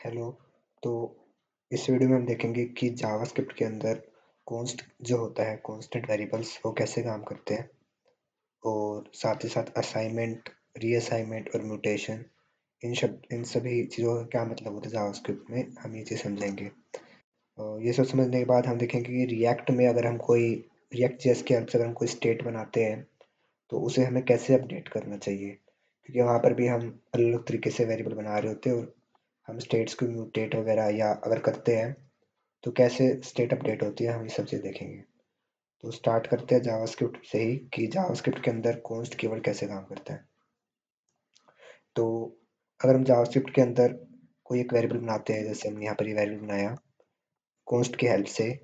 Hello. तो इस video में हम देखेंगे कि जावास्क्रिप्ट के अंदर कॉन्स्ट जो होता है कांस्टेंट वेरिएबल्स वो कैसे काम करते हैं, और साथ ही साथ असाइनमेंट, रीअसाइनमेंट और म्यूटेशन, इन सभी चीज़ों का क्या मतलब होता है जावास्क्रिप्ट में, हम ये चीज़ समझेंगे। और ये सब समझने के बाद हम देखेंगे कि रिएक्ट में अगर हम कोई रिएक्ट जेएस की हेल्प से अगर हम कोई स्टेट बनाते हैं तो उसे हमें कैसे अपडेट करना चाहिए, क्योंकि वहाँ पर भी हम अलग अलग तरीके से वेरिएबल बना रहे होते हैं और हम स्टेट्स को म्यूटेट वगैरह या अगर करते हैं तो कैसे स्टेट अपडेट होती है, हम ये सब चीज़ देखेंगे। तो स्टार्ट करते हैं जावास्क्रिप्ट से ही कि जावास्क्रिप्ट के अंदर कॉन्स्ट कीवर्ड कैसे काम करता है। तो अगर हम जावास्क्रिप्ट के अंदर कोई एक वेरिएबल बनाते हैं, जैसे हमने यहाँ पर ये वेरिएबल बनाया कॉन्स्ट की हेल्प से,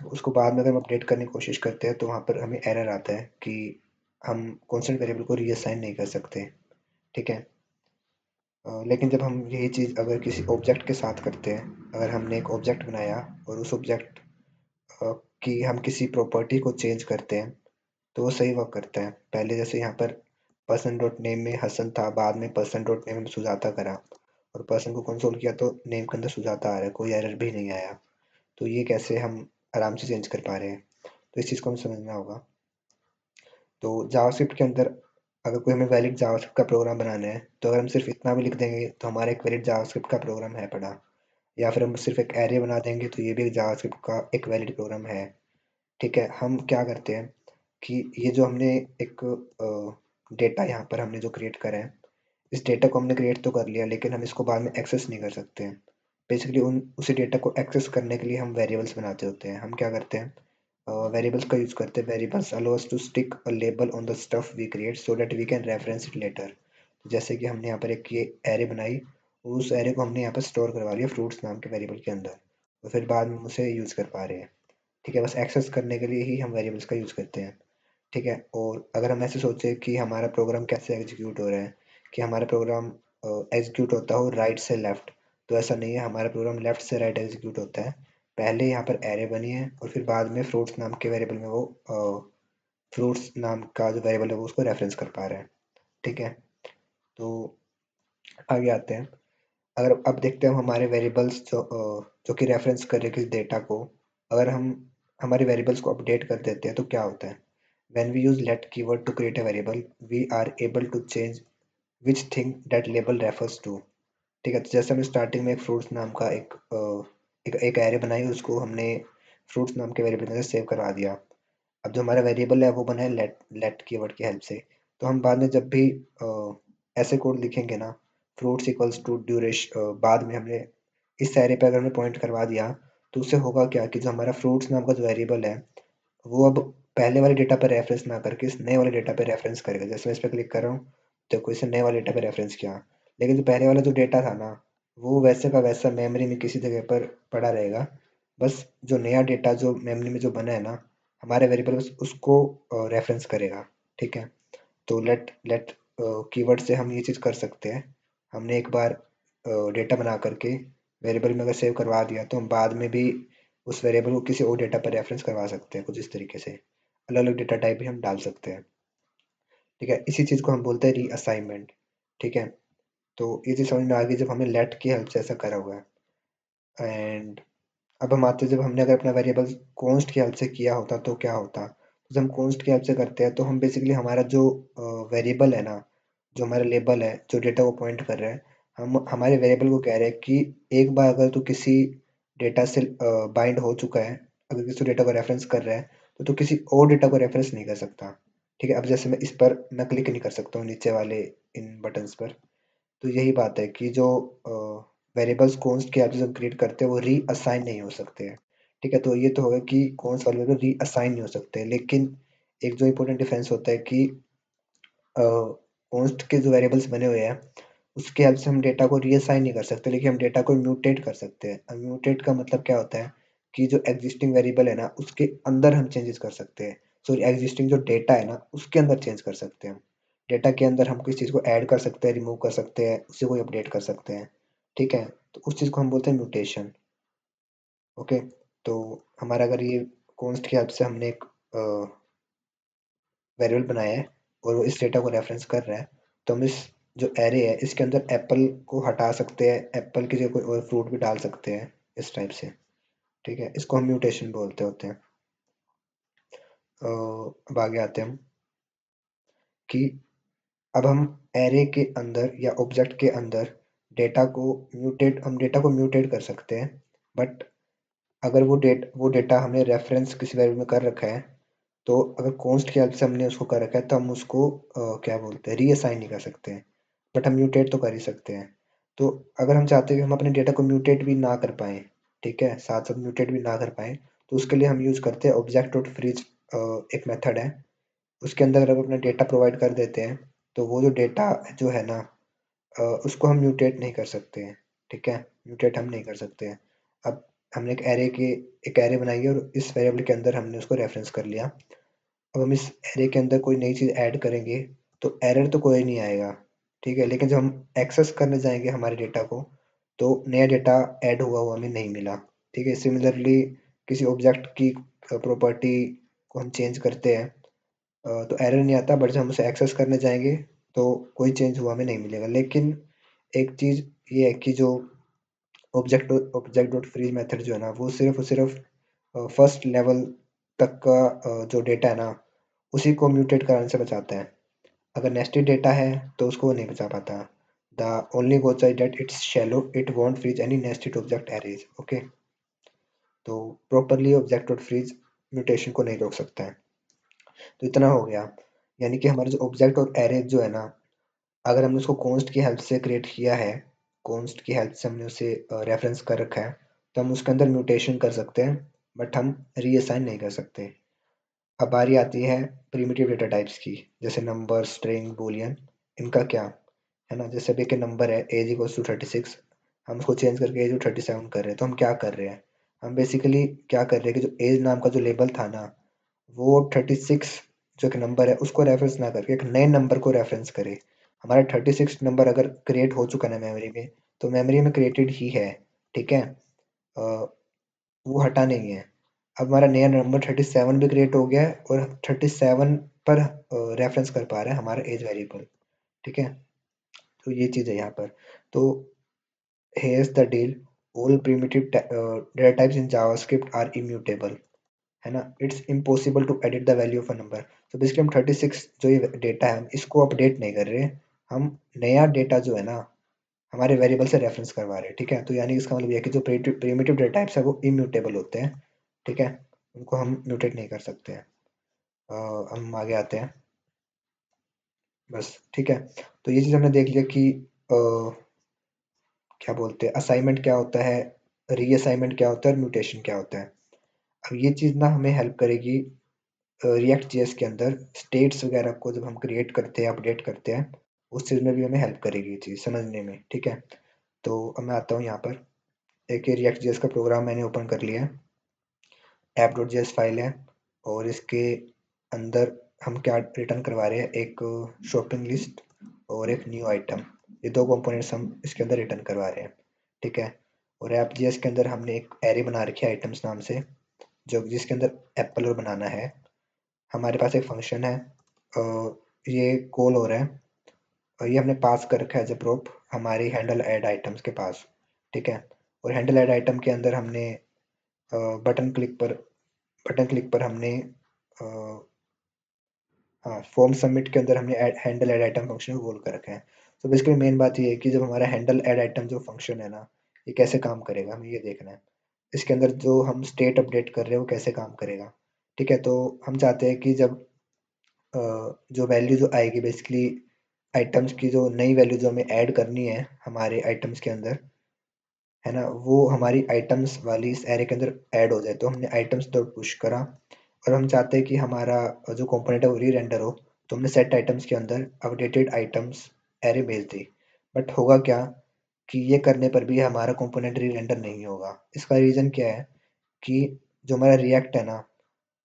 उसको बाद में अगर हम अपडेट करने की कोशिश करते हैं तो वहाँ पर हमें एरर आता है कि हम कॉन्स्टेंट वेरिएबल को रीअसाइन नहीं कर सकते। ठीक है। लेकिन जब हम यही चीज़ अगर किसी ऑब्जेक्ट के साथ करते हैं, अगर हमने एक ऑब्जेक्ट बनाया और उस ऑब्जेक्ट कि हम किसी प्रॉपर्टी को चेंज करते हैं तो वो सही वर्क करता है। पहले जैसे यहाँ पर पर्सन डॉट नेम में हसन था, बाद में पर्सन डॉट नेम में सुजाता करा और पर्सन को कंसोल किया तो नेम के अंदर सुजाता आ रहा है, कोई एरर भी नहीं आया। तो ये कैसे हम आराम से चेंज कर पा रहे हैं, तो इस चीज़ को हमें समझना होगा। तो जावास्क्रिप्ट के अंदर अगर कोई हमें वैलिड जावास्क्रिप्ट का प्रोग्राम बनाना है तो अगर हम सिर्फ इतना भी लिख देंगे तो हमारा एक वैलिड जावास्क्रिप्ट का प्रोग्राम है पड़ा, या फिर हम सिर्फ एक एरे बना देंगे तो ये भी एक जावास्क्रिप्ट का एक वैलिड प्रोग्राम है। ठीक है। हम क्या करते हैं कि ये जो हमने एक डेटा यहाँ पर हमने जो क्रिएट करा है, इस डेटा को हमने क्रिएट तो कर लिया लेकिन हम इसको बाद में एक्सेस नहीं कर सकते हैं। बेसिकली उन उसी डेटा को एक्सेस करने के लिए हम वेरिएबल्स बनाते होते हैं। हम क्या करते हैं, वेरिएबल्स का यूज़ करते हैं। Variables allow us to stick a label on the stuff we create so that we can reference it later. जैसे कि हमने यहाँ पर एक ये एरे बनाई, उस एरे को हमने यहाँ पर स्टोर करवा लिया फ्रूट्स नाम के वेरिएबल के अंदर, और फिर बाद में हम उसे यूज़ कर पा रहे हैं। ठीक है। बस एक्सेस करने के लिए ही हम वेरिएबल्स का यूज़ करते हैं। ठीक है। और अगर हम ऐसे सोचें कि हमारा प्रोग्राम कैसे एग्जीक्यूट हो रहा है, कि हमारा प्रोग्राम एग्जीक्यूट होता हो राइट से लेफ्ट, तो ऐसा नहीं है। हमारा प्रोग्राम लेफ्ट से राइट एग्जीक्यूट होता है। पहले यहाँ पर एरे बनी है और फिर बाद में फ्रूट्स नाम के वेरिएबल में वो फ्रूट्स नाम का जो वेरिएबल है वो उसको रेफरेंस कर पा रहा है। ठीक है। तो आगे आते हैं। अगर अब देखते हैं हम हमारे वेरिएबल्स जो कि रेफरेंस कर रहे हैं किस डेटा को, अगर हम हमारे वेरिएबल्स को अपडेट कर देते हैं तो क्या होता है। When we use let keyword to create a variable, we are able to change which thing that label refers to। ठीक है। तो जैसे हमने स्टार्टिंग में एक फ्रूट्स नाम का एक एरे बनाई, उसको हमने फ्रूट्स नाम के वेरिएबल में सेव करवा दिया। अब जो हमारा वेरिएबल है वो बना है लेट कीवर्ड की हेल्प से। तो हम बाद में जब भी ऐसे कोड लिखेंगे ना, फ्रूट्स इक्वल्स टू ड्यूरेशन, बाद में हमने इस एरे पे अगर हमने पॉइंट करवा दिया तो उससे होगा क्या कि जो हमारा फ्रूट्स नाम का जो वेरिएबल है वो अब पहले वाले डेटा पे रेफरेंस ना करके इस नए वाले डेटा पे रेफरेंस करेगा। जैसे मैं इस पे क्लिक कर रहा हूँ तो कोई इसे नए वाले डेटा पे रेफरेंस किया, लेकिन जो पहले वाला जो डेटा था ना वो वैसे का वैसा मेमोरी में किसी जगह पर पड़ा रहेगा। बस जो नया डेटा जो मेमोरी में जो बना है ना, हमारे वेरिएबल उसको रेफरेंस करेगा। ठीक है। तो लेट लेट कीवर्ड से हम ये चीज़ कर सकते हैं। हमने एक बार डेटा बना करके वेरिएबल में अगर सेव करवा दिया तो हम बाद में भी उस वेरिएबल को किसी और डेटा पर रेफरेंस करवा सकते हैं। कुछ इस तरीके से अलग अलग डेटा टाइप भी हम डाल सकते हैं। ठीक है। इसी चीज़ को हम बोलते हैं रीअसाइनमेंट। ठीक है। तो ये चीज़ समझ में आ गई जब हमने लेट की हेल्प से ऐसा करा हुआ है। एंड अब हम आते हैं, जब हमने अगर अपना वेरिएबल कॉन्स्ट की हेल्प से किया होता तो क्या होता। तो जब हम कॉन्स्ट की हेल्प से करते हैं तो हम बेसिकली हमारा जो वेरिएबल है ना, जो हमारा लेबल है जो डेटा को पॉइंट कर रहा है, हम हमारे वेरिएबल को कह रहे हैं कि एक बार अगर तू किसी डेटा से बाइंड हो चुका है, अगर किसी डेटा को रेफरेंस कर रहा है तो तू किसी और डेटा को रेफरेंस नहीं कर सकता। ठीक है। अब जैसे मैं इस पर मैं क्लिक नहीं कर सकता हूँ नीचे वाले इन बटन्स पर। तो यही बात है कि जो वेरिएबल्स कॉन्स्ट के आप जब क्रिएट करते हैं वो रीअसाइन नहीं हो सकते हैं। ठीक है। तो ये तो होगा कि कॉन्स्ट वाले वेरिएबल रीअसाइन नहीं हो सकते, लेकिन एक जो इम्पोर्टेंट डिफरेंस होता है कि कॉन्स्ट के जो वेरिएबल्स बने हुए हैं उसके हेल्प से हम डेटा को रीअसाइन नहीं कर सकते, लेकिन हम डेटा को म्यूटेट कर सकते हैं। म्यूटेट का मतलब क्या होता है कि जो एग्जिस्टिंग वेरिएबल है ना उसके अंदर हम चेंजेस कर सकते हैं। सॉरी, एग्जिस्टिंग जो डेटा है ना उसके अंदर चेंज कर सकते हैं। हम डेटा के अंदर हम किसी चीज़ को ऐड कर सकते हैं, रिमूव कर सकते हैं, उसे कोई अपडेट कर सकते हैं। ठीक है। तो उस चीज़ को हम बोलते हैं म्यूटेशन। ओके। तो हमारा अगर ये कॉन्स्ट की हेल्प से हमने एक वेरिएबल बनाया है और वो इस डेटा को रेफरेंस कर रहा है, तो हम इस जो एरे है इसके अंदर एप्पल को हटा सकते हैं, एप्पल की जगह कोई और फ्रूट भी डाल सकते हैं, इस टाइप से। ठीक है, इसको हम म्यूटेशन बोलते होते हैं। अब आगे आते हैं हम कि अब हम एरे के अंदर या ऑब्जेक्ट के अंदर हम डेटा को म्यूटेट कर सकते हैं। बट अगर वो डेटा हमने रेफरेंस किसी वैल्यू में कर रखा है, तो अगर कॉन्स्ट की हेल्प से हमने उसको कर रखा है तो हम उसको क्या बोलते हैं, रीअसाइन नहीं कर सकते हैं। बट हम म्यूटेट तो कर ही सकते हैं। तो अगर हम चाहते हैं कि हम अपने डेटा को म्यूटेट भी ना कर पाएँ, ठीक है, साथ साथ म्यूटेट भी ना कर पाएँ, तो उसके लिए हम यूज़ करते हैं ऑब्जेक्ट डॉट फ्रीज। एक मेथड है, उसके अंदर अगर हम अपना डेटा प्रोवाइड कर देते हैं, तो वो जो डेटा जो है ना, उसको हम म्यूटेट नहीं कर सकते हैं। ठीक है, म्यूटेट हम नहीं कर सकते हैं। अब हमने एक एरे बनाई है और इस वेरिएबल के अंदर हमने उसको रेफरेंस कर लिया। अब हम इस एरे के अंदर कोई नई चीज़ ऐड करेंगे तो एरर तो कोई नहीं आएगा। ठीक है, लेकिन जब हम एक्सेस करने जाएंगे हमारे डेटा को, तो नया डेटा ऐड हुआ हुआ हमें नहीं मिला। ठीक है, सिमिलरली किसी ऑब्जेक्ट की प्रॉपर्टी को हम चेंज करते हैं, तो एरर नहीं आता, बट जब हम उसे एक्सेस करने जाएंगे तो कोई चेंज हुआ हमें नहीं मिलेगा। लेकिन एक चीज़ ये है कि जो ऑब्जेक्ट डॉट फ्रीज मेथड जो है ना, वो सिर्फ और सिर्फ फर्स्ट लेवल तक का जो डेटा है ना, उसी को म्यूटेट कराने से बचाता है। अगर नेस्टेड डेटा है तो उसको वो नहीं बचा पाता। The only goal side that it's shallow, it won't freeze any nested object arrays. Okay, तो properly object dot freeze mutation को नहीं रोक सकता है। तो इतना हो गया, यानी कि हमारे जो ऑब्जेक्ट और एरेज जो है ना, अगर हमने उसको कॉन्स्ट की हेल्प से क्रिएट किया है, कॉन्स्ट की हेल्प से हमने उसे रेफरेंस कर रखा है, तो हम उसके अंदर म्यूटेशन कर सकते हैं, बट हम रीअसाइन नहीं कर सकते। अब बारी आती है प्रिमिटिव डेटा टाइप्स की, जैसे नंबर, स्ट्रिंग, बूलियन। इनका क्या है ना, जैसे अभी के नंबर है एज इक्वल्स टू 36, हम उसको चेंज करके एज 37 कर रहे हैं, तो हम क्या कर रहे हैं, हम बेसिकली क्या कर रहे हैं कि जो एज नाम का जो लेबल था ना, वो 36 जो एक नंबर है उसको रेफरेंस ना करके एक नए नंबर को रेफरेंस करे। हमारा 36 नंबर अगर क्रिएट हो चुका है मेमोरी में, तो मेमोरी में क्रिएटेड ही है। ठीक है, वो हटा नहीं है। अब हमारा नया नंबर 37 भी क्रिएट हो गया है और 37 पर रेफरेंस कर पा रहा है हमारा एज वेरिएबल। ठीक है, तो ये चीज़ है यहाँ पर। तो here's the deal, all primitive data types in JavaScript are immutable, है ना, it's impossible to edit the value of a number. तो बेसिकली हम 36 जो ये डेटा है, हम इसको अपडेट नहीं कर रहे, हम नया डेटा जो है ना हमारे वेरिएबल से रेफरेंस करवा रहे हैं। ठीक है, तो यानी इसका मतलब ये है कि जो प्रिमिटिव डेटा टाइप्स है वो इम्यूटेबल होते हैं। ठीक है, उनको हम म्यूटेट नहीं कर सकते हैं। हम आगे आते हैं, बस। ठीक है, तो ये चीज़ हमने देख लिया कि क्या बोलते हैं, असाइनमेंट क्या होता है, रीअसाइनमेंट क्या होता है और म्यूटेशन क्या होता है। अब ये चीज़ ना हमें हेल्प करेगी रिएक्ट जेएस के अंदर स्टेट्स वगैरह को जब हम क्रिएट करते हैं, अपडेट करते हैं, उस चीज़ में भी हमें हेल्प करेगी ये चीज़ समझने में। ठीक है, तो अब मैं आता हूँ यहाँ पर, एक रिएक्ट जेएस का प्रोग्राम मैंने ओपन कर लिया है, ऐप डॉट जेएस फाइल है, और इसके अंदर हम क्या रिटर्न करवा रहे हैं, एक शॉपिंग लिस्ट और एक न्यू आइटम। ये दो कंपोनेंट्स हम इसके अंदर रिटर्न करवा रहे हैं। ठीक है, और ऐप जेएस के अंदर हमने एक एरे बना रखी है आइटम्स नाम से, जो जिसके अंदर एप्पल और बनाना है। हमारे पास एक फंक्शन है, ये कॉल हो रहा है, और ये हमने पास कर रखा है एज ए प्रोप हमारी हैंडल ऐड आइटम्स के पास। ठीक है, और हैंडल ऐड आइटम के अंदर हमने बटन क्लिक पर बटन क्लिक पर हमने हाँ, फॉर्म सबमिट के अंदर हमने हैंडल ऐड आइटम फंक्शन को कॉल कर रखा है। तो बेसिकली मेन बात ये है कि जब हमारा हैंडल ऐड आइटम जो फंक्शन है ना, ये कैसे काम करेगा हमें ये देखना है। इसके अंदर जो हम स्टेट अपडेट कर रहे हैं वो कैसे काम करेगा। ठीक है, तो हम चाहते हैं कि जब जो वैल्यू जो आएगी बेसिकली आइटम्स की, जो नई वैल्यू जो हमें ऐड करनी है हमारे आइटम्स के अंदर, है ना, वो हमारी आइटम्स वाली इस एरे के अंदर ऐड हो जाए। तो हमने आइटम्स डॉट पुश करा, और हम चाहते हैं कि हमारा जो कंपोनेंट है वो री रेंडर हो, तो हमने सेट आइटम्स के अंदर अपडेटेड आइटम्स एरे भेज दी। बट होगा क्या कि ये करने पर भी हमारा कंपोनेंट री रेंडर नहीं होगा। इसका रीज़न क्या है कि जो हमारा रिएक्ट है ना,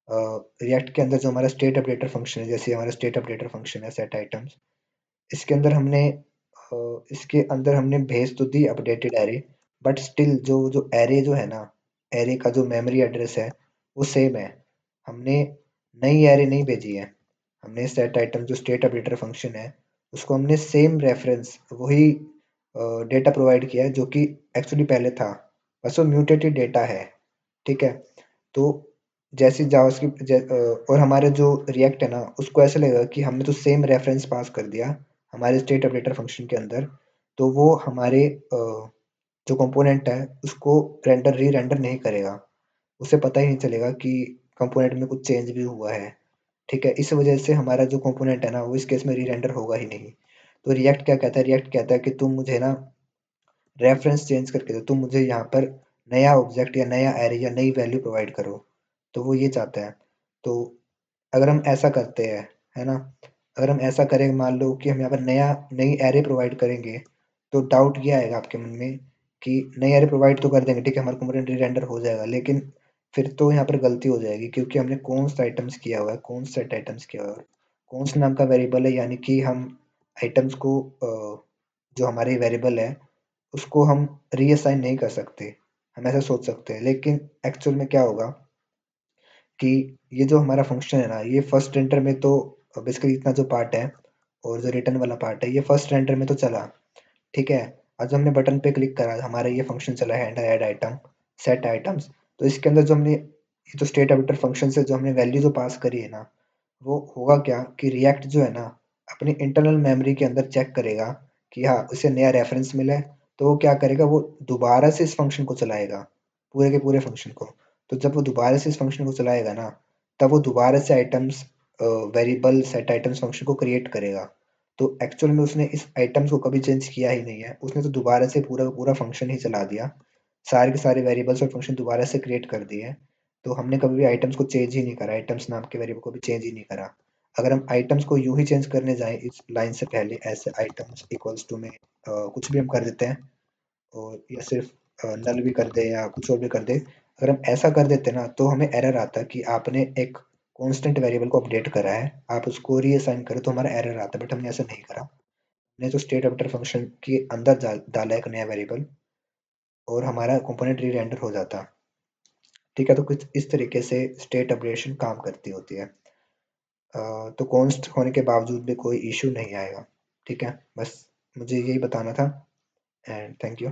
रिएक्ट के अंदर जो हमारा स्टेट अपडेटर फंक्शन है, जैसे हमारा स्टेट अपडेटर फंक्शन है सेट आइटम्स, इसके अंदर हमने भेज तो the updated array, but still जो एरे जो है ना, एरे का जो मेमोरी एड्रेस है वो सेम है। हमने नई एरे नहीं भेजी है, हमने सेट आइटम जो स्टेट अपडेटर फंक्शन है उसको हमने सेम रेफरेंस वही डेटा प्रोवाइड किया है जो कि एक्चुअली पहले था, बस वो म्यूटेटेड डेटा है। ठीक है, तो जैसे जावास्क्रिप्ट और हमारे जो रिएक्ट है ना, उसको ऐसा लगेगा कि हमने तो सेम रेफरेंस पास कर दिया हमारे स्टेट अपडेटर फंक्शन के अंदर, तो वो हमारे जो कंपोनेंट है उसको री रेंडर नहीं करेगा, उसे पता ही नहीं चलेगा कि कंपोनेंट में कुछ चेंज भी हुआ है। ठीक है, इस वजह से हमारा जो कंपोनेंट है ना वो इस केस में री रेंडर होगा ही नहीं। तो रिएक्ट क्या कहता है, रिएक्ट कहता है कि तुम मुझे ना रेफरेंस चेंज करके दो, तुम मुझे यहाँ पर नया ऑब्जेक्ट या नया एरे या नई वैल्यू प्रोवाइड करो, तो वो ये चाहता है। तो अगर हम ऐसा करते हैं, है ना, अगर हम ऐसा करें, मान लो कि हम यहाँ पर नई एरे प्रोवाइड करेंगे, तो डाउट ये आएगा आपके मन में कि नई एरे प्रोवाइड तो कर देंगे, ठीक है, हमारा कंपोनेंट री रेंडर हो जाएगा, लेकिन फिर तो यहाँ पर गलती हो जाएगी क्योंकि हमने कॉन्स्ट आइटम्स किया हुआ है, कॉन्स्ट सेट आइटम्स किया हुआ है। कॉन्स्ट नाम का वेरिएबल है, यानी कि हम आइटम्स को जो हमारे वेरिएबल है उसको हम रीअसाइन नहीं कर सकते। हम ऐसा सोच सकते हैं, लेकिन एक्चुअल में क्या होगा कि ये जो हमारा फंक्शन है ना, ये फर्स्ट रेंडर में तो बेसिकली इतना जो पार्ट है और जो रिटर्न वाला पार्ट है ये फर्स्ट रेंडर में तो चला, ठीक है। आज जो हमने बटन पे क्लिक करा, हमारा ये फंक्शन चला है ऐड आइटम सेट आइटम्स, तो इसके अंदर जो हमने ये जो स्टेट अपडेटर फंक्शन से जो हमने वैल्यू जो पास करी है ना, वो होगा क्या कि रिएक्ट जो है ना अपनी इंटरनल मेमोरी के अंदर चेक करेगा कि हाँ उसे नया रेफरेंस मिला है, तो वो क्या करेगा, वो दोबारा से इस फंक्शन को चलाएगा, पूरे के पूरे फंक्शन को। तो जब वो दोबारा से इस फंक्शन को चलाएगा ना, तब वो दोबारा से items variable set items function को क्रिएट करेगा। तो एक्चुअल में उसने इस आइटम्स को कभी चेंज किया ही नहीं है, उसने तो दोबारा से पूरा का पूरा फंक्शन ही चला दिया, सारे के सारे वेरिएबल्स और फंक्शन दोबारा से क्रिएट कर दिए हैं। तो हमने कभी भी आइटम्स को चेंज ही नहीं करा, आइटम्स नाम के वेरिएबल को भी चेंज ही नहीं करा। अगर हम आइटम्स को यूं ही चेंज करने जाएं इस लाइन से पहले, ऐसे आइटम्स इक्वल्स टू में कुछ भी हम कर देते हैं, और या सिर्फ नल भी कर दे या कुछ और भी कर दे, अगर हम ऐसा कर देते ना तो हमें एरर आता कि आपने एक कांस्टेंट वेरिएबल को अपडेट करा है, आप उसको रीअसाइन करो तो हमारा एरर आता है, बट हमने ऐसा नहीं करा। हमने तो स्टेट अपडेटर फंक्शन के अंदर डाला एक नया वेरिएबल और हमारा कंपोनेंट री रेंडर हो जाता। ठीक है, तो कुछ इस तरीके से स्टेट अपडेशन काम करती होती है। तो कॉन्स्ट होने के बावजूद भी कोई इशू नहीं आएगा। ठीक है, बस मुझे यही बताना था, एंड थैंक यू।